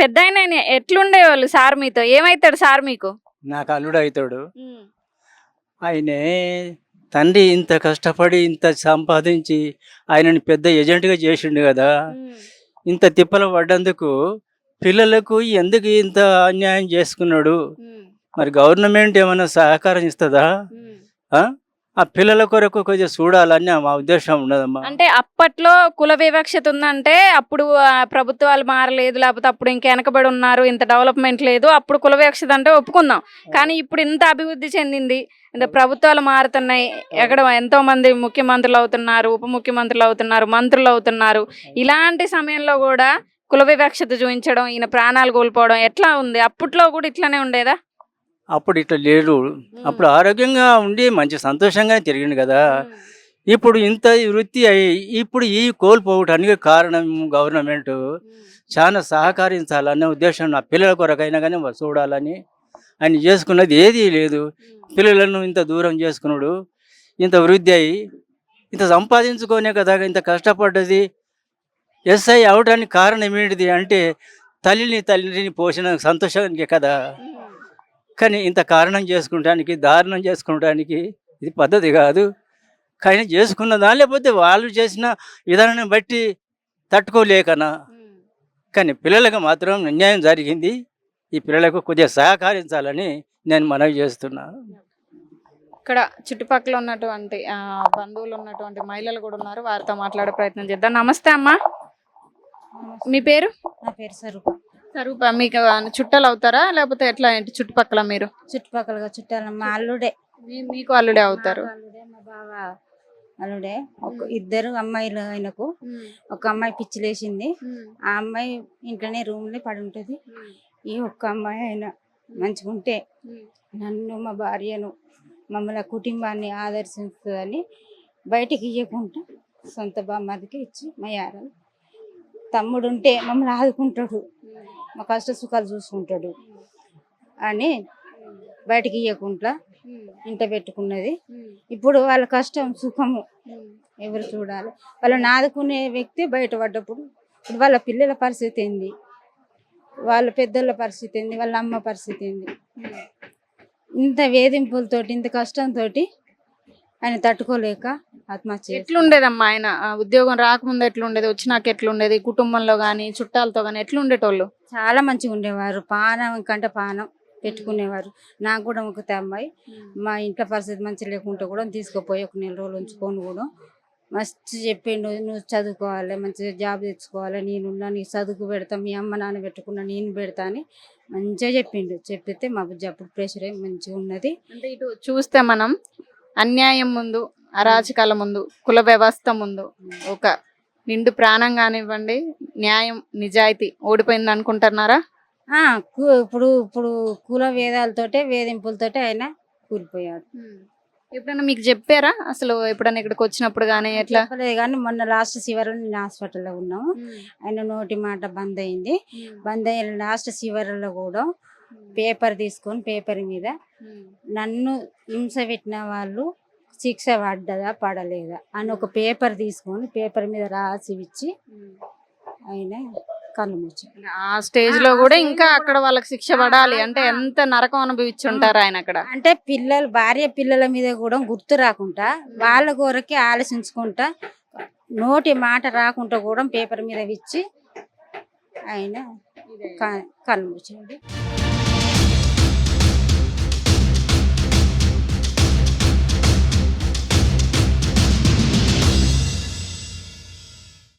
పెద్దాయన ఎట్లుండేవాళ్ళు సార్ మీతో? ఏమైతాడు సార్ మీకు? నాకు అల్లుడు అవుతాడు. ఆయనే తండ్రి ఇంత కష్టపడి ఇంత సంపాదించి ఆయనని పెద్ద ఏజెంట్గా చేసిండు కదా. ఇంత తిప్పలు పడ్డందుకు పిల్లలకు ఎందుకు ఇంత అన్యాయం చేసుకున్నాడు? మరి గవర్నమెంట్ ఏమైనా సహకారం ఇస్తుందా? ఆ పిల్లల కొరకు కొంచెం చూడాలని మా ఉద్దేశం ఉన్నదమ్మా. అంటే అప్పట్లో కుల వివక్షత ఉందంటే అప్పుడు ప్రభుత్వాలు మారలేదు, లేకపోతే అప్పుడు ఇంకా వెనకబడి ఉన్నారు, ఇంత డెవలప్మెంట్ లేదు, అప్పుడు కుల వివక్షత అంటే ఒప్పుకుందాం. కానీ ఇప్పుడు ఇంత అభివృద్ధి చెందింది, ఇంత ప్రభుత్వాలు మారుతున్నాయి, ఎక్కడ ఎంతో మంది ముఖ్యమంత్రులు అవుతున్నారు, ఉప ముఖ్యమంత్రులు అవుతున్నారు, మంత్రులు అవుతున్నారు. ఇలాంటి సమయంలో కూడా కుల వివక్షత చూపించడం, ఈయన ప్రాణాలు కోల్పోవడం ఎట్లా ఉంది? అప్పట్లో కూడా ఇట్లానే ఉండేదా? అప్పుడు ఇట్లా లేడు. అప్పుడు ఆరోగ్యంగా ఉండి మంచి సంతోషంగా తిరిగిండు కదా. ఇప్పుడు ఇంత వృత్తి అయ్యి ఇప్పుడు ఈ కోల్పోవటానికి కారణం గవర్నమెంట్ చాలా సహకరించాలనే ఉద్దేశం. నా పిల్లల కొరకైనా కానీ చూడాలని ఆయన చేసుకున్నది ఏదీ లేదు. పిల్లలను ఇంత దూరం చేసుకున్నాడు, ఇంత వృద్ధి అయ్యి ఇంత సంపాదించుకోనే కదా ఇంత కష్టపడ్డది. ఎస్ఐ అవడానికి కారణం ఏంటిది అంటే తల్లిని పోషణ సంతోషానికి కదా. కానీ ఇంత కారణం చేసుకుంటానికి, దారుణం చేసుకుంటానికి ఇది పద్ధతి కాదు. కానీ చేసుకున్నదా లేకపోతే వాళ్ళు చేసిన విధానాన్ని బట్టి తట్టుకోలేకనా. కానీ పిల్లలకు మాత్రం అన్యాయం జరిగింది. ఈ పిల్లలకు కొద్దిగా సహకరించాలని నేను మనవి చేస్తున్నాను. ఇక్కడ చుట్టుపక్కల ఉన్నటువంటి బంధువులు ఉన్నటువంటి మహిళలు కూడా ఉన్నారు, వారితో మాట్లాడే ప్రయత్నం చేద్దాం. నమస్తే అమ్మా, మీ పేరు? నా పేరు స్వరూప. స్వరూప, మీకు చుట్టాలు అవుతారా లేకపోతే ఎట్లా? ఏంటి చుట్టుపక్కల మీరు? చుట్టుపక్కల చుట్టాలు మా అల్లుడే. మీకు అల్లుడే అవుతారు? అల్లుడే, మా బావ అల్లుడే. ఇద్దరు అమ్మాయిలు ఆయనకు. ఒక అమ్మాయి పిచ్చిలేసింది, ఆ అమ్మాయి ఇంట్లోనే రూమ్లో పడి ఉంటుంది. ఈ ఒక్క అమ్మాయి ఆయన మంచిగా ఉంటే నన్ను, మా భార్యను, మమ్మల్ని కుటుంబాన్ని ఆదర్శిస్తుందని బయటికి ఇవ్వకుండా సొంత బామ్మదికి ఇచ్చి మా యారాలు. తమ్ముడు ఉంటే మమ్మల్ని ఆదుకుంటాడు, మా కష్ట సుఖాలు చూసుకుంటాడు అని బయటికి ఇవ్వకుండా ఇంట పెట్టుకున్నది. ఇప్పుడు వాళ్ళ కష్టం సుఖము ఎవరు చూడాలి? వాళ్ళని ఆదుకునే వ్యక్తి బయటపడ్డప్పుడు ఇప్పుడు వాళ్ళ పిల్లల పరిస్థితి ఏంది, వాళ్ళ పెద్దల పరిస్థితి ఏంది, వాళ్ళ అమ్మ పరిస్థితి ఏంది? ఇంత వేధింపులతోటి, ఇంత కష్టంతో ఆయన తట్టుకోలేక ఆత్మహత్య. ఎట్లుండేదమ్మా ఆయన ఉద్యోగం రాకముందు? ఎట్లుండేది? వచ్చినాక ఎట్లుండేది? కుటుంబంలో కానీ చుట్టాలతో కానీ ఎట్లుండేటోళ్ళు? చాలా మంచిగా ఉండేవారు. పానం కంటే పానం పెట్టుకునేవారు. నాకు కూడా ఒక అమ్మాయి, మా ఇంట్లో పరిస్థితి మంచి లేకుంటే కూడా తీసుకుపోయి ఒక 4 రోజులు ఉంచుకొని కూడా మస్తు చెప్పిండు, నువ్వు చదువుకోవాలి, మంచిగా జాబ్ తెచ్చుకోవాలి, నేనున్నా, నీకు చదువుకు పెడతా, మీ అమ్మ నాన్న పెట్టుకున్నా నేను పెడతా అని మంచిగా చెప్పిండు. చెప్పితే మా బుజ్జి అప్పుడు ప్రెషర్ మంచిగా ఉన్నది. అంటే ఇటు చూస్తే మనం అన్యాయం ముందు, అరాచకాల ముందు, కుల వ్యవస్థ ముందు ఒక నిండు ప్రాణం కానివ్వండి, న్యాయం నిజాయితీ ఓడిపోయింది అనుకుంటున్నారా? ఇప్పుడు ఇప్పుడు కుల వేదాలతోటే, వేధింపులతోటే ఆయన కూలిపోయాడు. ఎప్పుడైనా మీకు చెప్పారా అసలు? ఎప్పుడైనా ఇక్కడికి వచ్చినప్పుడు కానీ ఎట్లా? చెప్పలేదు, కానీ మొన్న లాస్ట్ చివరిలో నేను హాస్పిటల్లో ఉన్నాము. ఆయన నోటి మాట బంద్ అయింది. బంద్ అయిన లాస్ట్ చివరిలో కూడా పేపర్ తీసుకొని పేపర్ మీద నన్ను హింస పెట్టిన వాళ్ళు శిక్ష పడ్డదా పడలేదా అని ఒక పేపర్ తీసుకొని పేపర్ మీద రాసి ఇచ్చి ఆయన కళ్ళు మూర్చాడు. ఆ స్టేజ్ లో కూడా ఇంకా అక్కడ వాళ్ళకి శిక్ష పడాలి అంటే ఎంత నరకం అనుభవించి ఉంటారు ఆయన అక్కడ. అంటే పిల్లలు, భార్య పిల్లల మీద కూడా గుర్తు రాకుండా వాళ్ళ కొరకే ఆలోచించుకుంటా, నోటి మాట రాకుండా కూడా పేపర్ మీద ఇచ్చి ఆయన కళ్ళు మూర్చాడు.